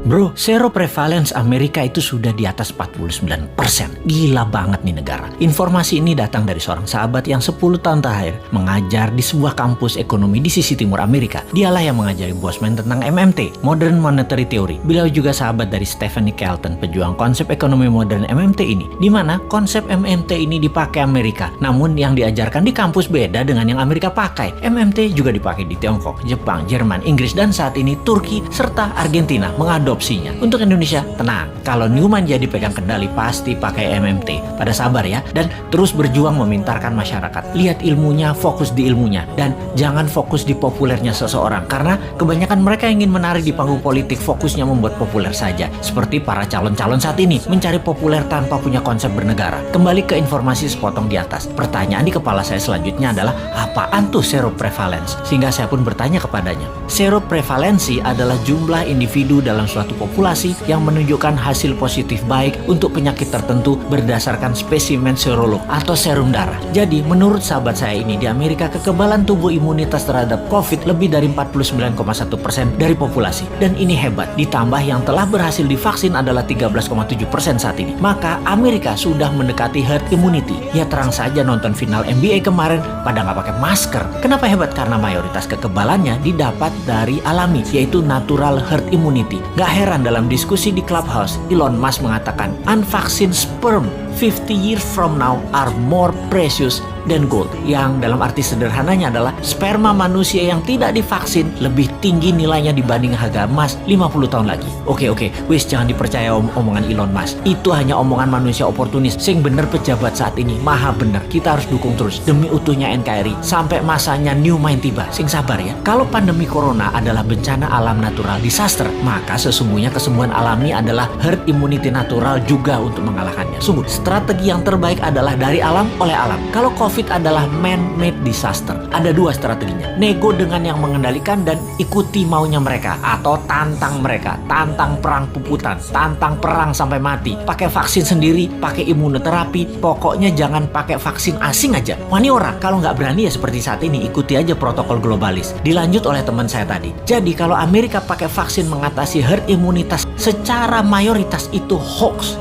Bro, seroprevalence Amerika itu sudah di atas 49%. Gila banget nih negara. Informasi ini datang dari seorang sahabat yang 10 tahun terakhir mengajar di sebuah kampus ekonomi di sisi timur Amerika. Dialah yang mengajari Bosman tentang MMT, Modern Monetary Theory. Beliau juga sahabat dari Stephanie Kelton, pejuang konsep ekonomi modern MMT ini, di mana konsep MMT ini dipakai Amerika. Namun yang diajarkan di kampus beda dengan yang Amerika pakai. MMT juga dipakai di Tiongkok, Jepang, Jerman, Inggris, dan saat ini Turki serta Argentina mengadopsinya. Untuk Indonesia, tenang. Kalau Newman jadi pegang kendali pasti pakai MMT. Pada sabar ya, dan terus berjuang memintarkan masyarakat. Lihat ilmunya, fokus di ilmunya, dan jangan fokus di populernya seseorang. Karena kebanyakan mereka ingin menari di panggung politik, fokusnya membuat populer saja. Seperti para calon-calon saat ini, mencari populer tanpa punya konsep bernegara. Kembali ke informasi sepotong di atas. Pertanyaan di kepala saya selanjutnya adalah, apaan tuh seroprevalence? Sehingga saya pun bertanya kepadanya. Seroprevalensi adalah jumlah individu dalam suatu populasi yang menunjukkan hasil positif baik untuk penyakit tertentu berdasarkan spesimen serolog atau serum darah. Jadi menurut sahabat saya ini, di Amerika kekebalan tubuh imunitas terhadap COVID lebih dari 49,1% dari populasi. Dan ini hebat, ditambah yang telah berhasil divaksin adalah 13,7% saat ini. Maka Amerika sudah mendekati herd immunity. Ya terang saja nonton final NBA kemarin pada nggak pakai masker. Kenapa hebat? Karena mayoritas kekebalannya didapat dari alami, yaitu natural herd immunity. Gak heran dalam diskusi di Clubhouse, Elon Musk mengatakan, unvaccinated sperm 50 years from now are more precious than gold. Yang dalam arti sederhananya adalah sperma manusia yang tidak divaksin lebih tinggi nilainya dibanding harga emas 50 tahun lagi. Oke, wis jangan dipercaya omongan Elon Musk. Itu hanya omongan manusia oportunis. Sing bener pejabat saat ini, maha bener. Kita harus dukung terus demi utuhnya NKRI sampai masanya new mind tiba. Sing sabar ya. Kalau pandemi corona adalah bencana alam natural disaster, maka sesungguhnya kesembuhan alami adalah herd immunity natural juga untuk mengalahkannya. Sungguh, strategi yang terbaik adalah dari alam oleh alam. Kalau COVID adalah man-made disaster, ada dua strateginya. Nego dengan yang mengendalikan dan ikuti maunya mereka, atau tantang mereka, tantang perang puputan, tantang perang sampai mati. Pakai vaksin sendiri, pakai imunoterapi, pokoknya jangan pakai vaksin asing aja. Wani ora, kalau nggak berani ya seperti saat ini, ikuti aja protokol globalis. Dilanjut oleh teman saya tadi. Jadi kalau Amerika pakai vaksin mengatasi herd imunitas secara mayoritas itu hoax,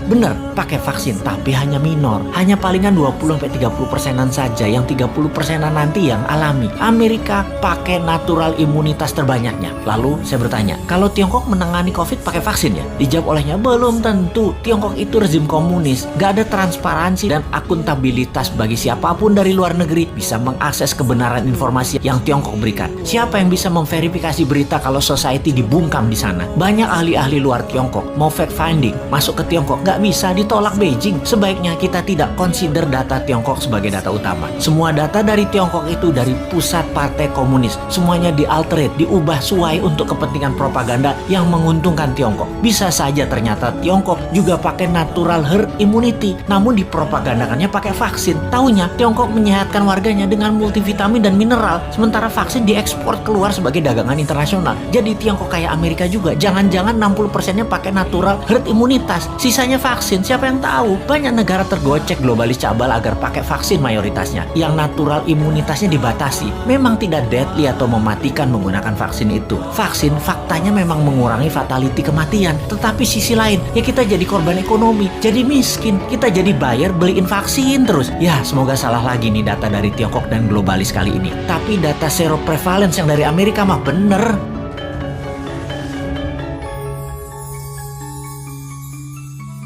bener, pakai vaksin tapi hanya minor, hanya palingan 20-30%an saja, yang 30%an nanti yang alami. Amerika pakai natural imunitas terbanyaknya. Lalu saya bertanya, kalau Tiongkok menangani COVID pakai vaksin ya? Dijawab olehnya, belum tentu. Tiongkok itu rezim komunis, gak ada transparansi dan akuntabilitas bagi siapapun dari luar negeri bisa mengakses kebenaran informasi yang Tiongkok berikan. Siapa yang bisa memverifikasi berita kalau society dibungkam di sana? Banyak ahli-ahli luar Tiongkok mau fact finding masuk ke Tiongkok, gak bisa, ditolak Beijing. Sebaiknya kita tidak consider data Tiongkok sebagai data utama. Semua data dari Tiongkok itu dari pusat partai komunis. Semuanya dialterate, diubah sesuai untuk kepentingan propaganda yang menguntungkan Tiongkok. Bisa saja ternyata Tiongkok juga pakai natural herd immunity, namun dipropagandakannya pakai vaksin. Taunya Tiongkok menyehatkan warganya dengan multivitamin dan mineral, sementara vaksin diekspor keluar sebagai dagangan internasional. Jadi Tiongkok kayak Amerika juga. Jangan-jangan 60%-nya pakai natural herd imunitas, sisanya vaksin. Siapa yang tahu? Banyak negara tergocek globalis cabal agar pakai vaksin mayoritasnya, yang natural imunitasnya dibatasi. Memang tidak deadly atau mematikan menggunakan vaksin itu. Vaksin faktanya memang mengurangi fatality kematian, tetapi sisi lain ya kita jadi korban ekonomi, jadi miskin, kita jadi buyer beliin vaksin terus. Ya semoga salah lagi nih data dari Tiongkok dan globalis kali ini. Tapi data seroprevalence yang dari Amerika mah bener.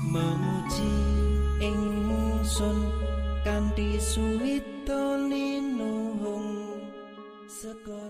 Memuji ingsun kanthi suwita linuhung segara